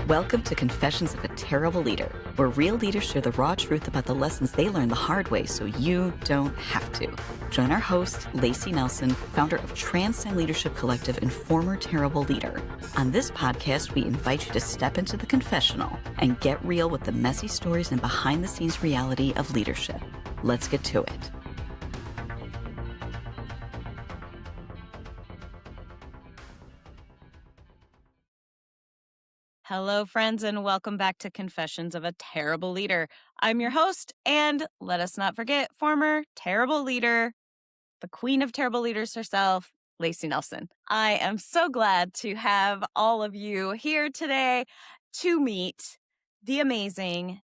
Welcome to Confessions of a Terrible Leader, where real leaders share the raw truth about the lessons they learned the hard way so you don't have to. Join our host, Lacey Nelson, founder of Transcend Leadership Collective and former terrible leader. On this podcast, we invite you to step into the confessional and get real with the messy stories and behind-the-scenes reality of leadership. Let's get to it. Hello, friends, and welcome back to Confessions of a Terrible Leader. I'm your host, and let us not forget, former terrible leader, the queen of terrible leaders herself, Lacey Nelson. I am so glad to have all of you here today to meet the amazing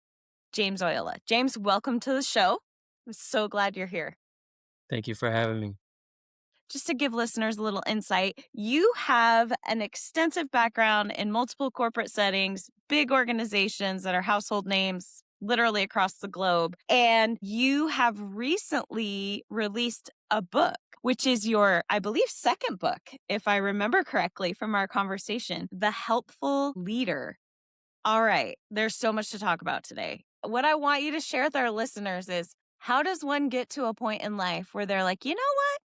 James Oyola. James, welcome to the show. I'm so glad you're here. Thank you for having me. Just to give listeners a little insight, you have an extensive background in multiple corporate settings, big organizations that are household names literally across the globe. And you have recently released a book, which is your, I believe, second book, if I remember correctly from our conversation, The Helpful Leader. All right, there's so much to talk about today. What I want you to share with our listeners is, how does one get to a point in life where they're like, you know what?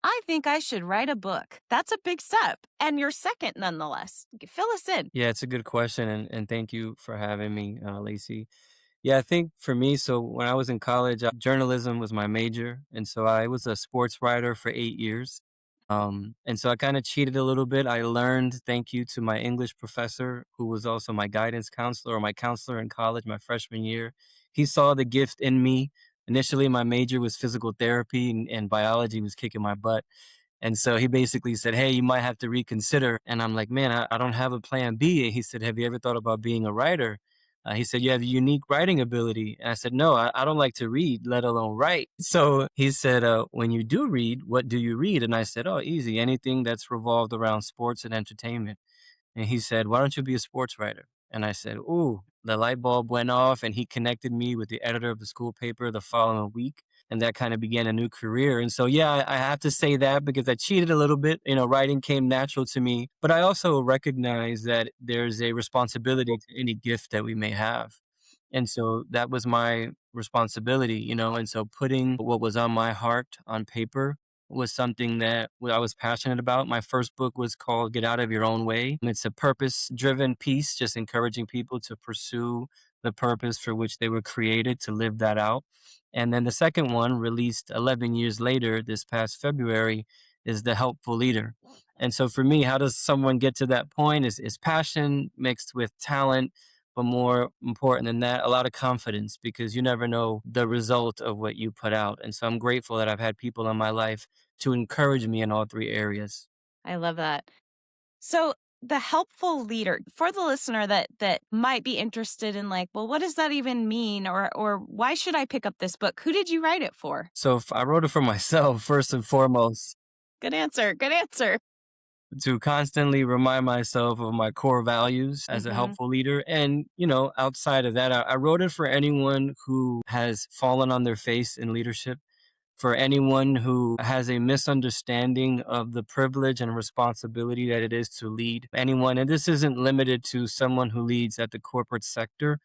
I think I should write a book. That's a big step. And you're second nonetheless. Fill us in. Yeah, it's a good question, and thank you for having me, Lacey. Yeah, I think for me, so when I was in college, journalism was my major, and so I was a sports writer for 8 years. And so I kind of cheated a little bit. I learned, thank you to my English professor, who was also my guidance counselor or my counselor in college my freshman year. He saw the gift in me. Initially, my major was physical therapy, and biology was kicking my butt. And so he basically said, "Hey, you might have to reconsider." And I'm like, "Man, I don't have a plan B." And he said, "Have you ever thought about being a writer?" He said, "You have a unique writing ability." And I said, "No, I don't like to read, let alone write." So he said, "When you do read, what do you read?" And I said, "Oh, easy, anything that's revolved around sports and entertainment." And he said, "Why don't you be a sports writer?" And I said, "Ooh," the light bulb went off, and he connected me with the editor of the school paper the following week. And that kind of began a new career. And so, yeah, I have to say that because I cheated a little bit. Writing came natural to me. But I also recognize that there's a responsibility to any gift that we may have. And so that was my responsibility. And so putting what was on my heart on paper was something that I was passionate about. My first book was called Get Out of Your Own Way. It's a purpose driven piece, just encouraging people to pursue the purpose for which they were created, to live that out. And then the second one, released 11 years later, this past February, is The Helpful Leader. And so for me, how does someone get to that point is passion mixed with talent, but more important than that, a lot of confidence, because you never know the result of what you put out. And so I'm grateful that I've had people in my life to encourage me in all three areas. I love that. So the helpful leader, for the listener that might be interested in like, well, what does that even mean? Or why should I pick up this book? Who did you write it for? So if I wrote it for myself, first and foremost, Good answer. Good answer. to constantly remind myself of my core values as a helpful leader. And, outside of that, I wrote it for anyone who has fallen on their face in leadership, for anyone who has a misunderstanding of the privilege and responsibility that it is to lead anyone. And this isn't limited to someone who leads at the corporate sector.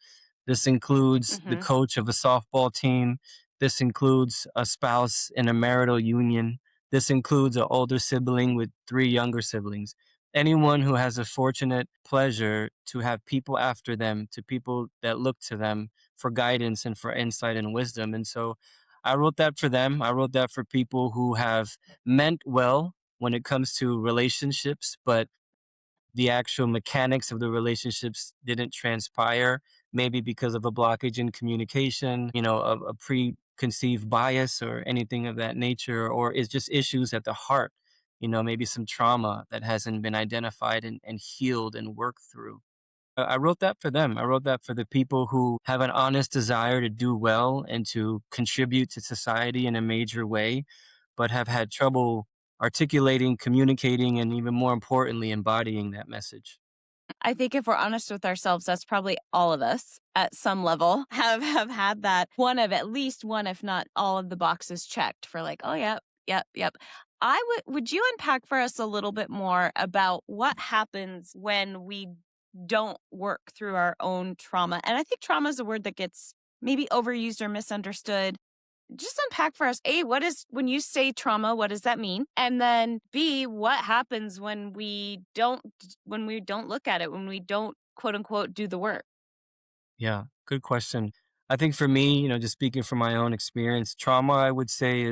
This includes the coach of a softball team. This includes a spouse in a marital union. This includes an older sibling with three younger siblings. Anyone who has a fortunate pleasure to have people after them, to people that look to them for guidance and for insight and wisdom. And so I wrote that for them. I wrote that for people who have meant well when it comes to relationships, but the actual mechanics of the relationships didn't transpire, maybe because of a blockage in communication, a preconceived bias or anything of that nature, or it's just issues at the heart, maybe some trauma that hasn't been identified and healed and worked through. I wrote that for them. I wrote that for the people who have an honest desire to do well and to contribute to society in a major way, but have had trouble articulating, communicating, and even more importantly, embodying that message. I think if we're honest with ourselves, that's probably all of us at some level have had that one of at least one, if not all of the boxes checked for like, oh, yep. Would you unpack for us a little bit more about what happens when we don't work through our own trauma. And I think trauma is a word that gets maybe overused or misunderstood. Just unpack for us, A, what is, when you say trauma, what does that mean? And then B, what happens when we don't look at it, when we don't quote unquote do the work? Yeah, good question. I think for me, just speaking from my own experience, trauma, I would say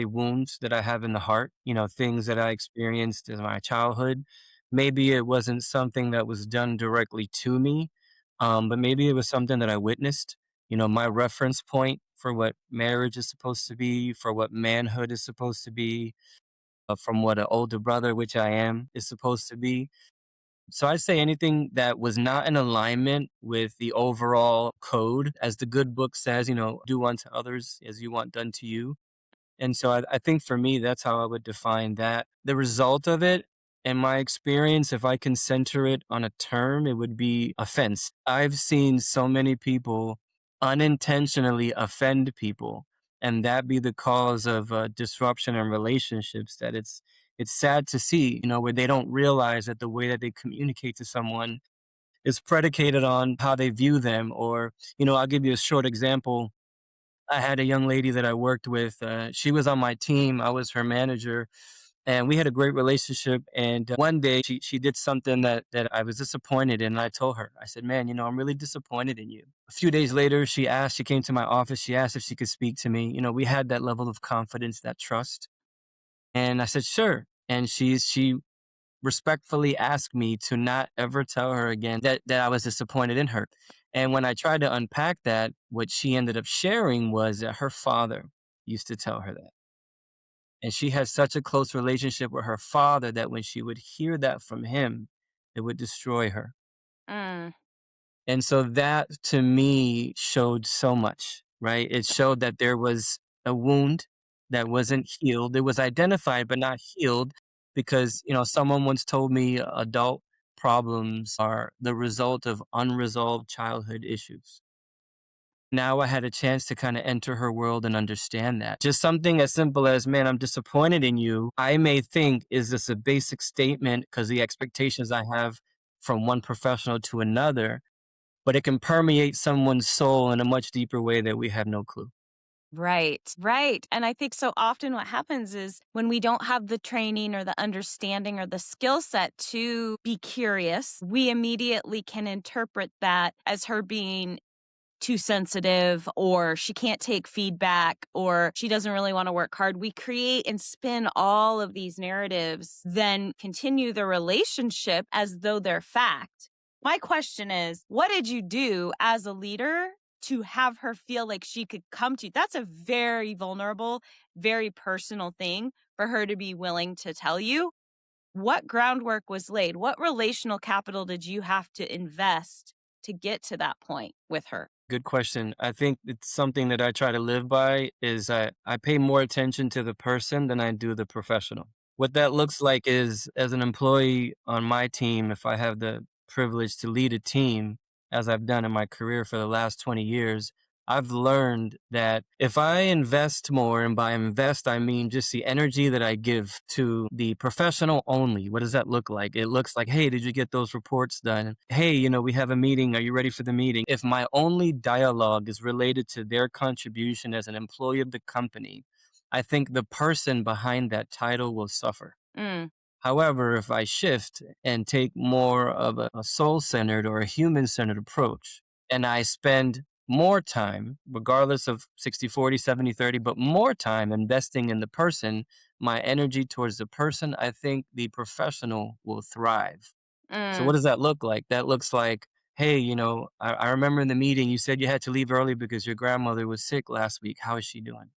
wounds that I have in the heart, things that I experienced in my childhood. Maybe it wasn't something that was done directly to me, but maybe it was something that I witnessed. My reference point for what marriage is supposed to be, for what manhood is supposed to be, from what an older brother, which I am, is supposed to be. So I'd say anything that was not in alignment with the overall code, as the good book says, do unto others as you want done to you. And so I think for me, that's how I would define that. The result of it, in my experience, if I can center it on a term, it would be offense. I've seen so many people unintentionally offend people, and that be the cause of disruption in relationships. That it's sad to see, where they don't realize that the way that they communicate to someone is predicated on how they view them. Or, I'll give you a short example. I had a young lady that I worked with. She was on my team. I was her manager, and we had a great relationship. And one day, she did something that I was disappointed in. And I told her, I said, "Man, I'm really disappointed in you." A few days later, she came to my office. She asked if she could speak to me. We had that level of confidence, that trust, and I said, "Sure." And she respectfully asked me to not ever tell her again that I was disappointed in her. And when I tried to unpack that, what she ended up sharing was that her father used to tell her that. And she had such a close relationship with her father that when she would hear that from him, it would destroy her. Mm, And so that to me showed so much, right? It showed that there was a wound that wasn't healed. It was identified but not healed because, someone once told me adult problems are the result of unresolved childhood issues. Now I had a chance to kind of enter her world and understand that. Just something as simple as, man, I'm disappointed in you. I may think, is this a basic statement because the expectations I have from one professional to another, but it can permeate someone's soul in a much deeper way that we have no clue. right, right. And I think so often what happens is when we don't have the training or the understanding or the skill set to be curious, we immediately can interpret that as her being too sensitive, or she can't take feedback, or she doesn't really want to work hard. We create and spin all of these narratives, then continue the relationship as though they're fact. My question is, what did you do as a leader to have her feel like she could come to you? That's a very vulnerable, very personal thing for her to be willing to tell you. What groundwork was laid? What relational capital did you have to invest to get to that point with her? Good question. I think it's something that I try to live by is I pay more attention to the person than I do the professional. What that looks like is as an employee on my team, if I have the privilege to lead a team, as I've done in my career for the last 20 years, I've learned that if I invest more, and by invest, I mean just the energy that I give to the professional only. What does that look like? It looks like, hey, did you get those reports done? Hey, we have a meeting. Are you ready for the meeting? If my only dialogue is related to their contribution as an employee of the company, I think the person behind that title will suffer. Mm, However, if I shift and take more of a soul centered or a human centered approach, and I spend more time, regardless of 60/40, 70/30, but more time investing in the person, my energy towards the person, I think the professional will thrive. So, what mm, does that look like? That looks like, hey, I remember in the meeting you said you had to leave early because your grandmother was sick last week. How is she doing?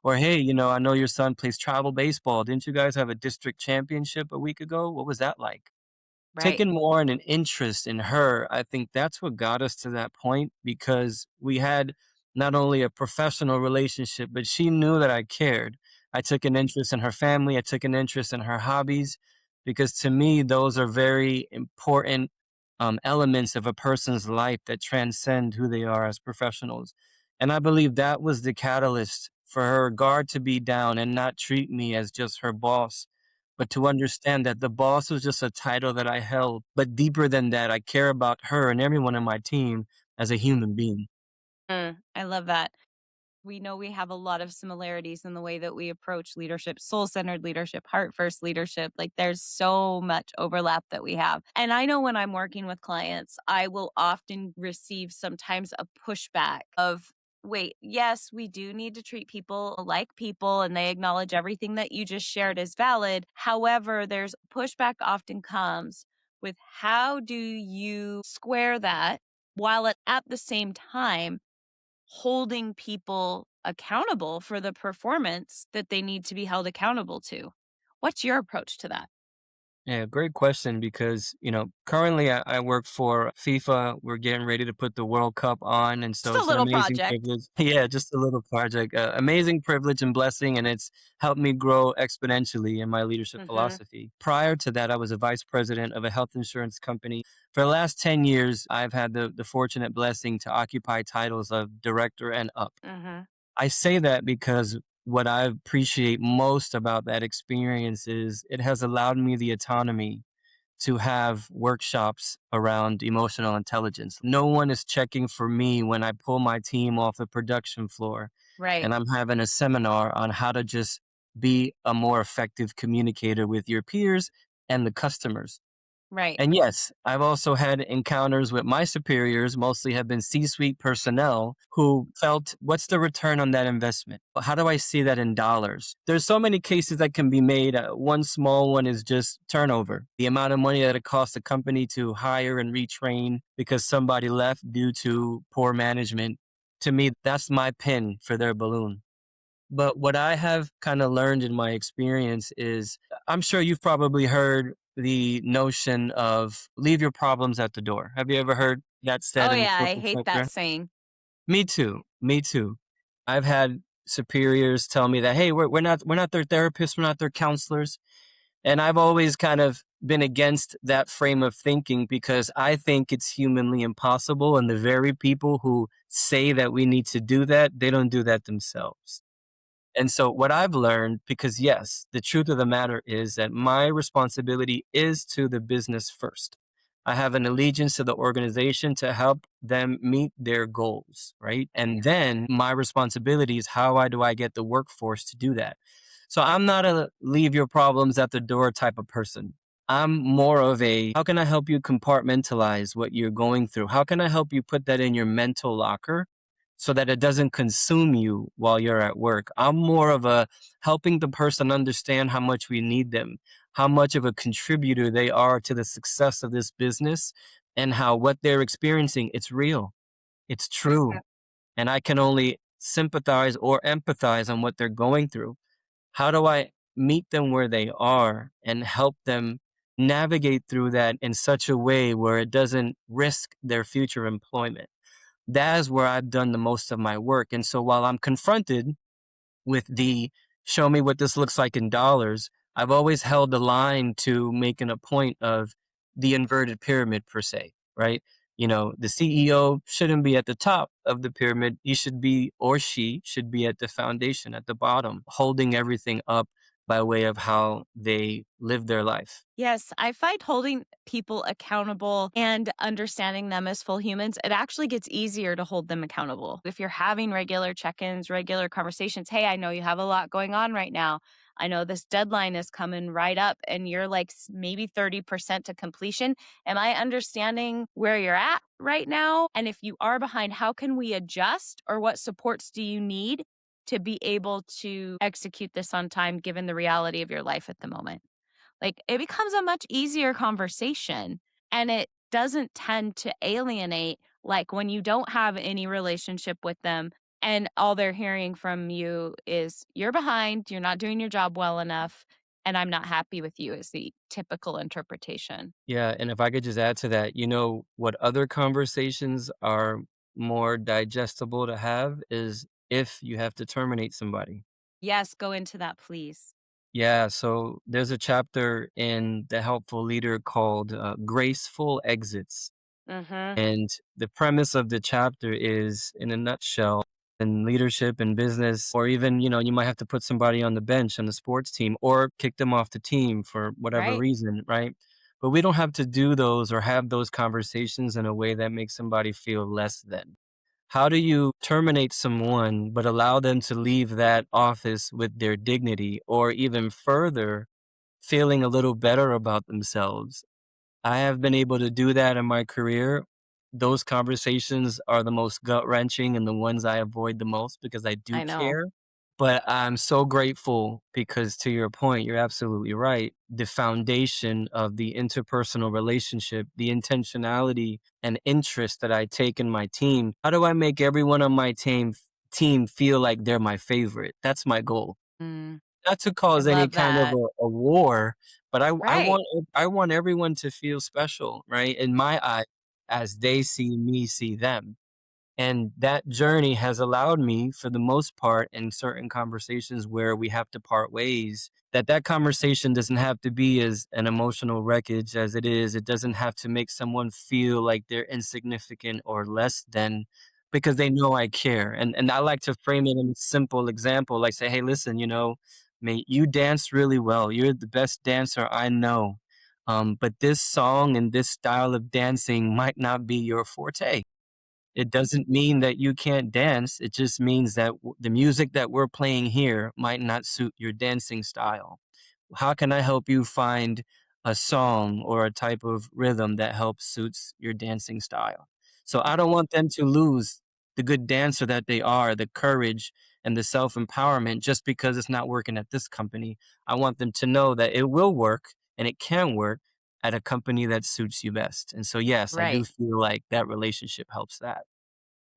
Or, hey, I know your son plays travel baseball. Didn't you guys have a district championship a week ago? What was that like? right. Taking more in an interest in her, I think that's what got us to that point because we had not only a professional relationship, but she knew that I cared. I took an interest in her family. I took an interest in her hobbies because to me, those are very important elements of a person's life that transcend who they are as professionals. And I believe that was the catalyst for her guard to be down and not treat me as just her boss, but to understand that the boss was just a title that I held. But deeper than that, I care about her and everyone on my team as a human being. I love that. We know we have a lot of similarities in the way that we approach leadership, soul centered leadership, heart first leadership. Like there's so much overlap that we have. And I know when I'm working with clients, I will often receive sometimes a pushback of, wait, yes, we do need to treat people like people, and they acknowledge everything that you just shared is valid. However, there's pushback often comes with how do you square that while at the same time holding people accountable for the performance that they need to be held accountable to. What's your approach to that? Yeah, great question because, currently I work for FIFA. We're getting ready to put the World Cup on. And Just so a it's an little amazing project. privilege. Yeah, just a little project. Amazing privilege and blessing. And it's helped me grow exponentially in my leadership Mhm. philosophy. Prior to that, I was a vice president of a health insurance company. For the last 10 years, I've had the fortunate blessing to occupy titles of director and up. Mhm. I say that because what I appreciate most about that experience is it has allowed me the autonomy to have workshops around emotional intelligence. No one is checking for me when I pull my team off the production floor Right. and I'm having a seminar on how to just be a more effective communicator with your peers and the customers. Right. And yes, I've also had encounters with my superiors, mostly have been C suite personnel who felt, what's the return on that investment? How do I see that in dollars? There's so many cases that can be made. One small one is just turnover. The amount of money that it costs a company to hire and retrain because somebody left due to poor management. To me, that's my pin for their balloon. But what I have kind of learned in my experience is I'm sure you've probably heard the notion of leave your problems at the door. Have you ever heard that said Oh in the yeah, I corporate hate that sector? saying. Me too. Me too. I've had superiors tell me that, hey, we're not their therapists, we're not their counselors. And I've always kind of been against that frame of thinking because I think it's humanly impossible. And the very people who say that we need to do that, they don't do that themselves. And so what I've learned, because yes, the truth of the matter is that my responsibility is to the business first. I have an allegiance to the organization to help them meet their goals, right? And then my responsibility is do I get the workforce to do that? So I'm not a leave your problems at the door type of person. I'm more of a how can I help you compartmentalize what you're going through? How can I help you put that in your mental locker so that it doesn't consume you while you're at work? I'm more of a helping the person understand how much we need them, how much of a contributor they are to the success of this business, and how what they're experiencing, it's real, it's true. And I can only sympathize or empathize on what they're going through. How do I meet them where they are and help them navigate through that in such a way where it doesn't risk their future employment? That is where I've done the most of my work. And so while I'm confronted with the show me what this looks like in dollars, I've always held the line to making a point of the inverted pyramid per se, right? The CEO shouldn't be at the top of the pyramid. He should be, or she should be at the foundation, at the bottom, holding everything up by way of how they live their life. Yes, I find holding people accountable and understanding them as full humans, it actually gets easier to hold them accountable. If you're having regular check ins, regular conversations, hey, I know you have a lot going on right now. I know this deadline is coming right up and you're like maybe 30% to completion. Am I understanding where you're at right now? And if you are behind, how can we adjust or what supports do you need to be able to execute this on time given the reality of your life at the moment? Like it becomes a much easier conversation and it doesn't tend to alienate like when you don't have any relationship with them and all they're hearing from you is you're behind, you're not doing your job well enough, and I'm not happy with you is the typical interpretation. Yeah, and if I could just add to that, what other conversations are more digestible to have is if you have to terminate somebody. Yes, go into that, please. Yeah, so there's a chapter in The Helpful Leader called Graceful Exits. Mhm. And the premise of the chapter is, in a nutshell, in leadership and business, or even, you might have to put somebody on the bench on the sports team or kick them off the team for whatever Right. reason, right? But we don't have to do those or have those conversations in a way that makes somebody feel less than. How do you terminate someone but allow them to leave that office with their dignity, or even further, feeling a little better about themselves? I have been able to do that in my career. Those conversations are the most gut wrenching and the ones I avoid the most because I do I know. care. But I'm so grateful because, to your point, you're absolutely right. The foundation of the interpersonal relationship, the intentionality and interest that I take in my team. How do I make everyone on my team feel like they're my favorite? That's my goal. Mm, Not to I cause any love kind of that. a war, but Right. I want everyone to feel special, right? In my eye, as they see me see them. And that journey has allowed me, for the most part, in certain conversations where we have to part ways, that conversation doesn't have to be as an emotional wreckage as it is. It doesn't have to make someone feel like they're insignificant or less than, because they know I care. And I like to frame it in a simple example, like say, hey, listen, mate, you dance really well. You're the best dancer I know. But this song and this style of dancing might not be your forte. It doesn't mean that you can't dance. It just means that the music that we're playing here might not suit your dancing style. How can I help you find a song or a type of rhythm that helps suits your dancing style? So I don't want them to lose the good dancer that they are, the courage and the self-empowerment just because it's not working at this company. I want them to know that it will work and it can work at a company that suits you best. And so yes, I do Right. feel like that relationship helps that.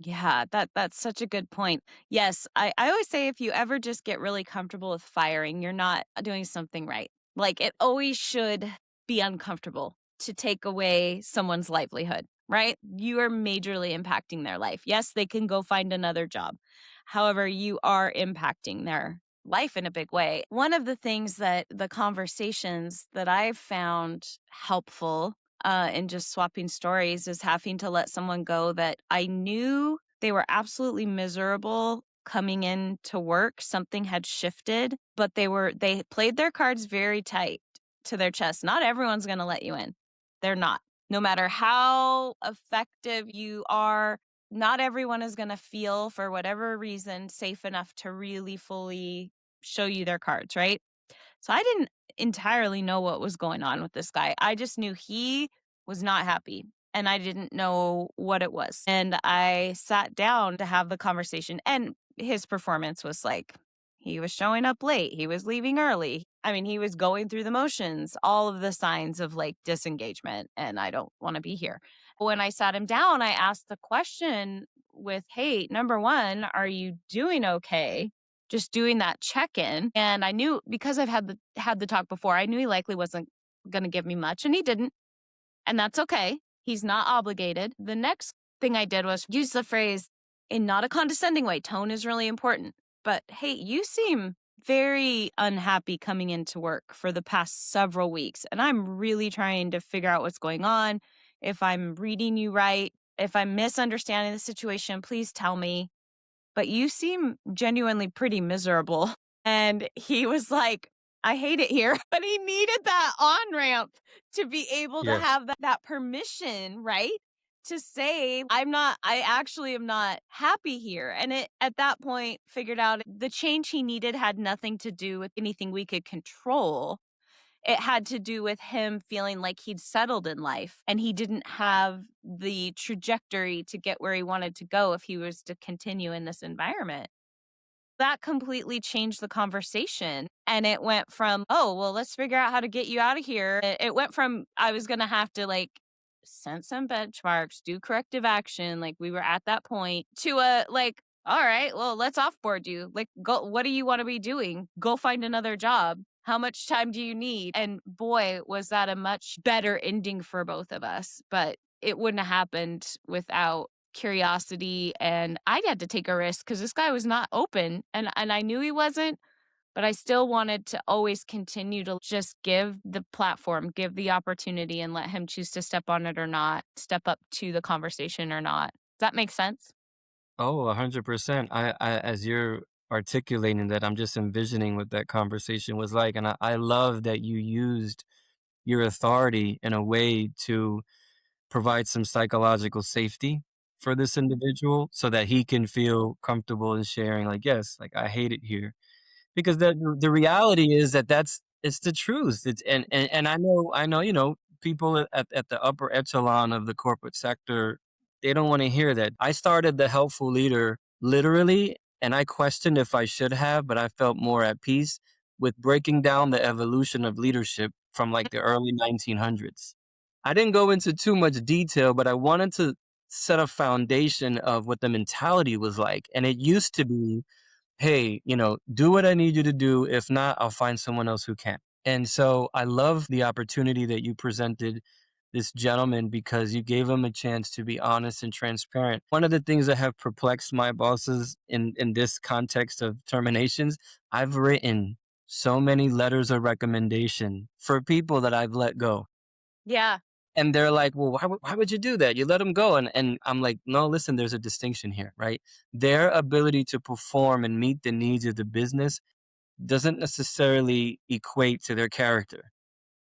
Yeah, that's such a good point. Yes, I always say if you ever just get really comfortable with firing, you're not doing something right. Like it always should be uncomfortable to take away someone's livelihood, right? You are majorly impacting their life. Yes, they can go find another job. However, you are impacting their life in a big way. One of the things that the conversations that I've found helpful and just swapping stories is having to let someone go that I knew they were absolutely miserable coming in to work. Something had shifted, but they played their cards very tight to their chest. Not everyone's going to let you in. They're not. No matter how effective you are, not everyone is going to feel, for whatever reason, safe enough to really fully show you their cards, right? So I didn't entirely know what was going on with this guy. I just knew he was not happy and I didn't know what it was. And I sat down to have the conversation, and his performance was like he was showing up late, he was leaving early. I mean, he was going through the motions, all of the signs of like disengagement, and I don't want to be here. When I sat him down, I asked the question with, "Hey, number 1, are you doing okay?" Just doing that check-in, and I knew because I've had the talk before, I knew he likely wasn't gonna give me much, and he didn't, and that's okay. He's not obligated. The next thing I did was use the phrase in not a condescending way. Tone is really important. But, "Hey, you seem very unhappy coming into work for the past several weeks, and I'm really trying to figure out what's going on. If I'm reading you right, if I'm misunderstanding the situation, please tell me, but you seem genuinely pretty miserable." And he was like, I hate it here. But he needed that on ramp to be able to Yeah. have that permission, right? To say, I actually am not happy here. And it, at that point, figured out the change he needed had nothing to do with anything we could control. It had to do with him feeling like he'd settled in life and he didn't have the trajectory to get where he wanted to go if he was to continue in this environment. That completely changed the conversation, and it went from, "Oh, well, let's figure out how to get you out of here." It went from I was gonna have to, like, set some benchmarks, do corrective action, like, we were at that point, to a, like, "Alright, well, let's offboard you. Like, go what do you wanna be doing? Go find another job. How much time do you need?" And boy, was that a much better ending for both of us, but it wouldn't have happened without curiosity, and I had to take a risk because this guy was not open, and I knew he wasn't, but I still wanted to always continue to just give the platform, give the opportunity, and let him choose to step on it or not, step up to the conversation or not. Does that make sense? Oh, 100%. As you're articulating that, I'm just envisioning what that conversation was like. And I love that you used your authority in a way to provide some psychological safety for this individual so that he can feel comfortable in sharing, like, yes, like I hate it here. Because the reality is that it's the truth. It's and I know, people at the upper echelon of the corporate sector, they don't wanna hear that. I started the Helpful Leader literally, and I questioned if I should have, but I felt more at peace with breaking down the evolution of leadership from, like, the early 1900s. I didn't go into too much detail, but I wanted to set a foundation of what the mentality was like, and it used to be, hey, do what I need you to do. If not, I'll find someone else who can. And so I love the opportunity that you presented this gentleman because you gave him a chance to be honest and transparent. One of the things that have perplexed my bosses in this context of terminations, I've written so many letters of recommendation for people that I've let go. Yeah. And they're like, "Well, why would you do that? You let them go." And I'm like, "No, listen, there's a distinction here, right? Their ability to perform and meet the needs of the business doesn't necessarily equate to their character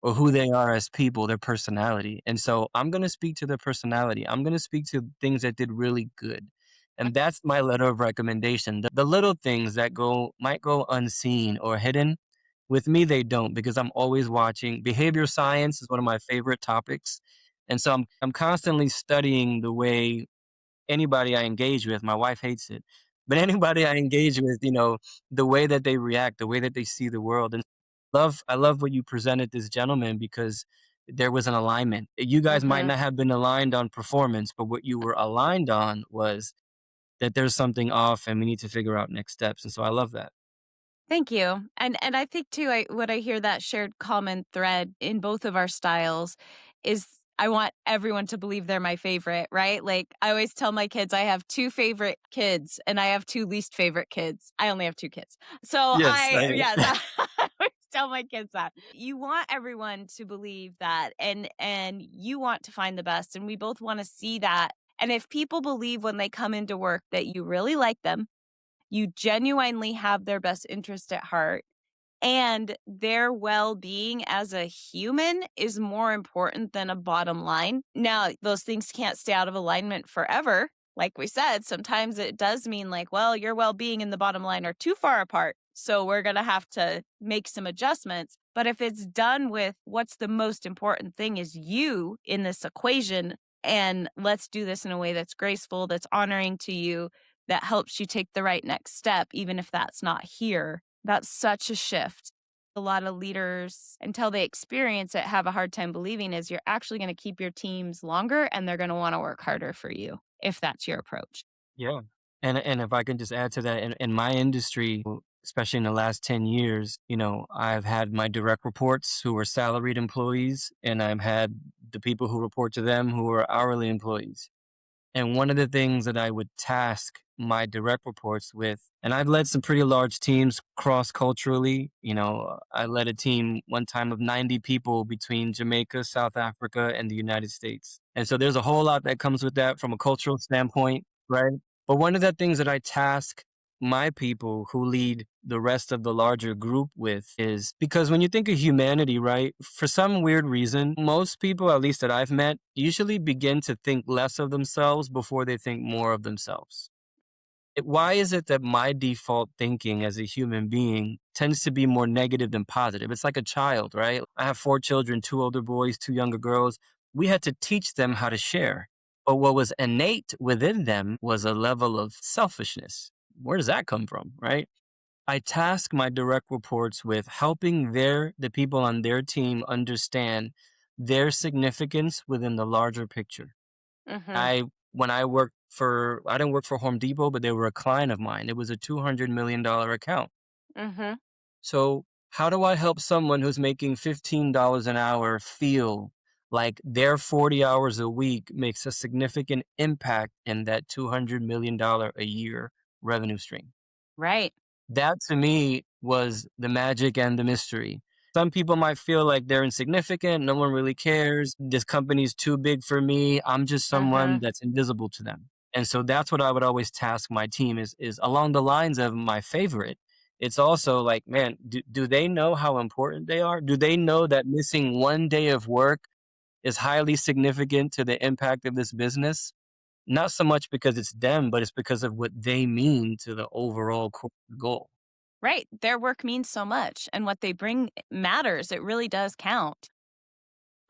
or who they are as people, their personality. And so I'm going to speak to their personality. I'm going to speak to things that did really good. And that's my letter of recommendation. The little things that might go unseen or hidden, with me they don't because I'm always watching. Behavior science is one of my favorite topics. And so I'm constantly studying the way anybody I engage with, my wife hates it, but anybody I engage with, the way that they react, the way that they see the world. And I love what you presented this gentleman because there was an alignment. You guys might Mhm. not have been aligned on performance, but what you were aligned on was that there's something off and we need to figure out next steps. And so I love that. Thank you. And I think too, what I hear that shared common thread in both of our styles is I want everyone to believe they're my favorite, right? Like I always tell my kids I have two favorite kids and I have two least favorite kids. I only have two kids. So Yes, I yes, I always tell my kids that. You want everyone to believe that and you want to find the best and we both want to see that. And if people believe when they come into work that you really like them, you genuinely have their best interest at heart, and their well being as a human is more important than a bottom line. Now, those things can't stay out of alignment forever. Like we said, sometimes it does mean, like, well, your well being and the bottom line are too far apart. So we're going to have to make some adjustments. But if it's done with what's the most important thing is you in this equation, and let's do this in a way that's graceful, that's honoring to you, that helps you take the right next step, even if that's not here. That's such a shift. A lot of leaders, until they experience it, have a hard time believing is you're actually going to keep your teams longer and they're going to want to work harder for you if that's your approach. Yeah. And if I can just add to that, in my industry, especially in the last 10 years, I've had my direct reports who are salaried employees, and I've had the people who report to them who are hourly employees. And one of the things that I would task my direct reports with, and I've led some pretty large teams cross culturally. I led a team one time of 90 people between Jamaica, South Africa, and the United States. And so there's a whole lot that comes with that from a cultural standpoint, right? But one of the things that I task my people who lead the rest of the larger group with is because when you think of humanity, right, for some weird reason, most people, at least that I've met, usually begin to think less of themselves before they think more of themselves. Why is it that my default thinking as a human being tends to be more negative than positive? It's like a child, right? I have four children, two older boys, two younger girls. We had to teach them how to share. But what was innate within them was a level of selfishness. Where does that come from, right? I task my direct reports with helping the people on their team understand their significance within the larger picture. Mhm. I when I didn't work for Home Depot, but they were a client of mine. It was a $200 million account. Mhm. So how do I help someone who's making $15 an hour feel like their 40 hours a week makes a significant impact in that $200 million a year revenue stream? Right. That to me was the magic and the mystery. Some people might feel like they're insignificant, no one really cares, this company's too big for me, I'm just someone Mhm. that's invisible to them. And so that's what I would always task my team is along the lines of my favorite. It's also like, man, do they know how important they are? Do they know that missing 1 day of work is highly significant to the impact of this business? Not so much because it's them, but it's because of what they mean to the overall goal. Right. Their work means so much, and what they bring matters. It really does count.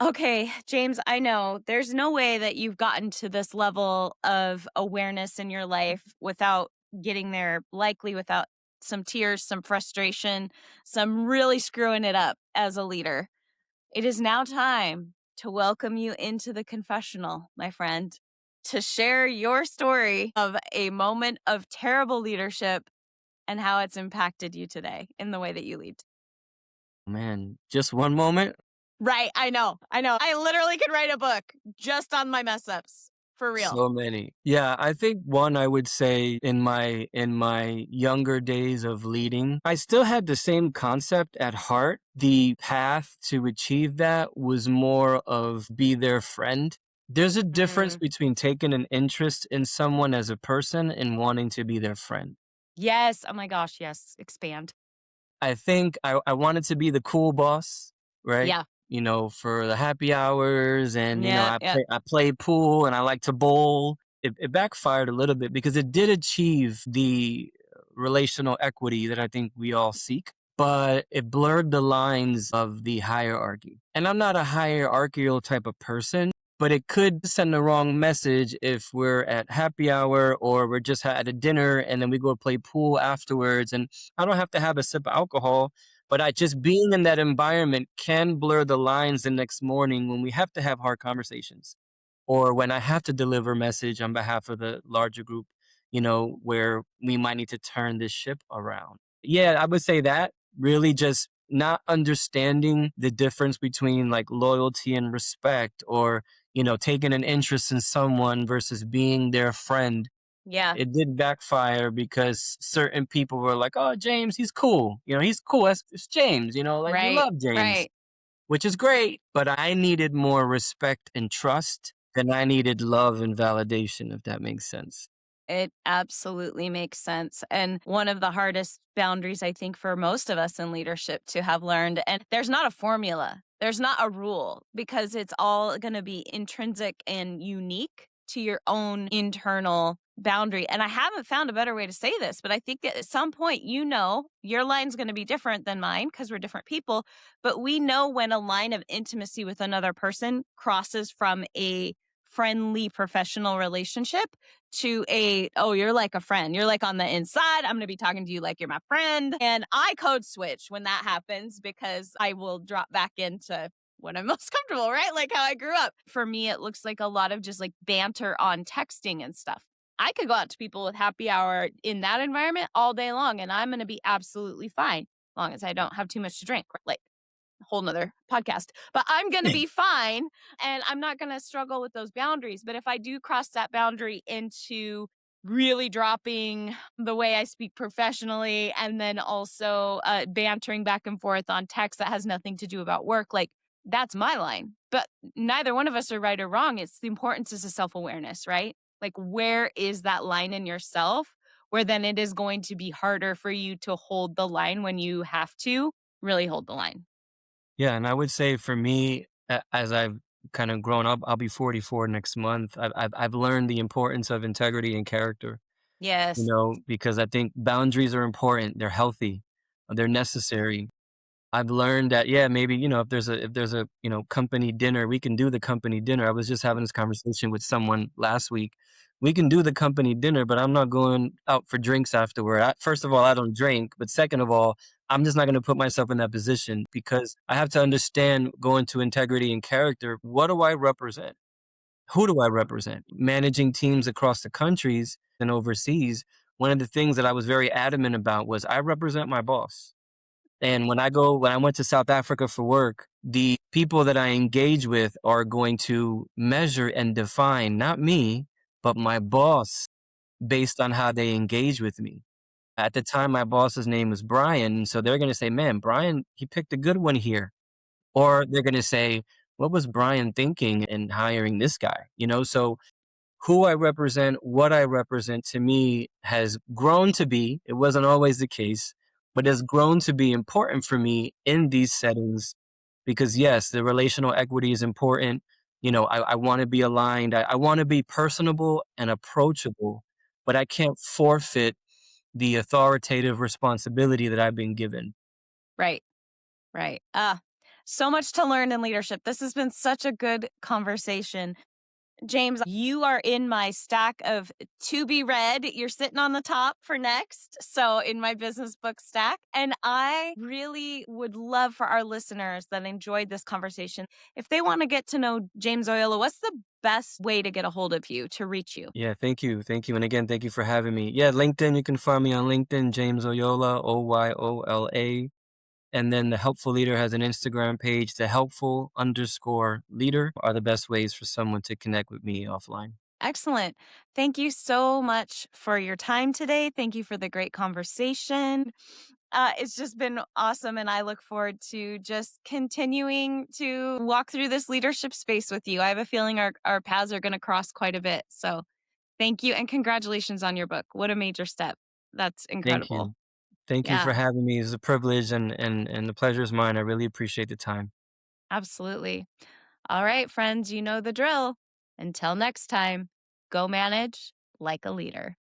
Okay, James, I know there's no way that you've gotten to this level of awareness in your life without getting there, likely without some tears, some frustration, some really screwing it up as a leader. It is now time to welcome you into the confessional, my friend, to share your story of a moment of terrible leadership and how it's impacted you today in the way that you lead. Man, just one moment. Right. I know. I know. I literally could write a book just on my mess ups for real. So many. Yeah, I think one I would say in my younger days of leading, I still had the same concept at heart. The path to achieve that was more of be their friend. There's a difference Mm. between taking an interest in someone as a person and wanting to be their friend. Yes. Oh my gosh. Yes. Expand. I think I wanted to be the cool boss, right? Yeah. For the happy hours and, Yeah. I Yeah. play pool and I like to bowl. It backfired a little bit because it did achieve the relational equity that I think we all seek, but it blurred the lines of the hierarchy. And I'm not a hierarchical type of person, but it could send the wrong message if we're at happy hour or we're just at a dinner and then we go play pool afterwards. And I don't have to have a sip of alcohol, but I just being in that environment can blur the lines the next morning when we have to have hard conversations or when I have to deliver a message on behalf of the larger group, where we might need to turn this ship around. Yeah, I would say that really just not understanding the difference between like loyalty and respect or, taking an interest in someone versus being their friend. Yeah. It did backfire because certain people were like, "Oh, James, he's cool. He's cool. It's James. Like we Right. love James, Right. which is great." But I needed more respect and trust than I needed love and validation, if that makes sense. It absolutely makes sense. And one of the hardest boundaries, I think, for most of us in leadership to have learned, and there's not a formula, there's not a rule because it's all going to be intrinsic and unique to your own internal boundary. And I haven't found a better way to say this, but I think that at some point, your line's going to be different than mine because we're different people. But we know when a line of intimacy with another person crosses from a friendly professional relationship to oh, you're like a friend. You're like on the inside. I'm going to be talking to you like you're my friend. And I code switch when that happens because I will drop back into what I'm most comfortable, right? Like how I grew up. For me, it looks like a lot of just like banter on texting and stuff. I could go out to people with happy hour in that environment all day long, and I'm going to be absolutely fine as long as I don't have too much to drink. Like, whole nother podcast, but I'm going to be fine and I'm not going to struggle with those boundaries. But if I do cross that boundary into really dropping the way I speak professionally and then also bantering back and forth on text that has nothing to do about work, like that's my line. But neither one of us are right or wrong. It's the importance is a self-awareness, right? Like where is that line in yourself where then it is going to be harder for you to hold the line when you have to really hold the line. Yeah, and I would say for me, as I've kind of grown up, I'll be 44 next month. I've learned the importance of integrity and character. Yes. Because I think boundaries are important. They're healthy. They're necessary. I've learned that, yeah, maybe, if there's a, company dinner, we can do the company dinner. I was just having this conversation with someone last week. We can do the company dinner, but I'm not going out for drinks afterward. First of all, I don't drink, but second of all, I'm just not going to put myself in that position because I have to understand going to integrity and character. What do I represent? Who do I represent? Managing teams across the countries and overseas, one of the things that I was very adamant about was I represent my boss. And when I went to South Africa for work, the people that I engage with are going to measure and define not me, but my boss based on how they engage with me. At the time, my boss's name was Brian. So they're going to say, man, Brian, he picked a good one here. Or they're going to say, what was Brian thinking in hiring this guy? So who I represent, what I represent to me has grown to be, it wasn't always the case, but has grown to be important for me in these settings because yes, the relational equity is important. I want to be aligned. I want to be personable and approachable, but I can't forfeit the authoritative responsibility that I've been given. Right. Right. So much to learn in leadership. This has been such a good conversation. James, you are in my stack of to be read. You're sitting on the top for next. So, in my business book stack. And I really would love for our listeners that enjoyed this conversation, if they want to get to know James Oyola, what's the best way to get a hold of you, to reach you? Yeah, thank you. Thank you. And again, thank you for having me. Yeah, LinkedIn, you can find me on LinkedIn, James Oyola, Oyola. And then the Helpful Leader has an Instagram page. The helpful_leader are the best ways for someone to connect with me offline. Excellent. Thank you so much for your time today. Thank you for the great conversation. It's just been awesome. And I look forward to just continuing to walk through this leadership space with you. I have a feeling our paths are going to cross quite a bit. So thank you. And congratulations on your book. What a major step. That's Thank incredible. you. Thank you for Yeah, having me. It's a privilege and the pleasure is mine. I really appreciate the time. absolutely. All right, friends, you know the drill. Until next time, go manage like a leader.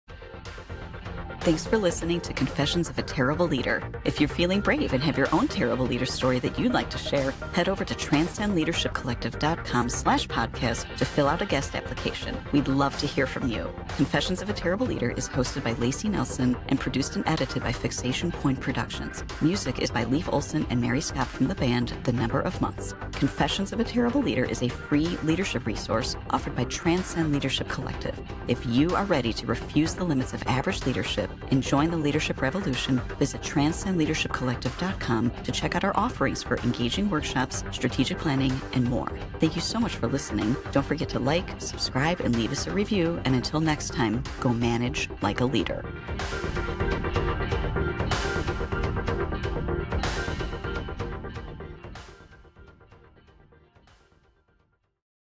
Thanks for listening to Confessions of a Terrible Leader. If you're feeling brave and have your own terrible leader story that you'd like to share, head over to transcendleadershipcollective.com/podcast to fill out a guest application. We'd love to hear from you. Confessions of a Terrible Leader is hosted by Lacey Nelson and produced and edited by Fixation Point Productions. Music is by Leif Olson and Mary Scott from the band The Number of Months. Confessions of a Terrible Leader is a free leadership resource offered by Transcend Leadership Collective. If you are ready to refuse the limits of average leadership and join the leadership revolution, visit transcendleadershipcollective.com to check out our offerings for engaging workshops, strategic planning, and more. Thank you so much for listening. Don't forget to like, subscribe, and leave us a review. And until next time, go manage like a leader.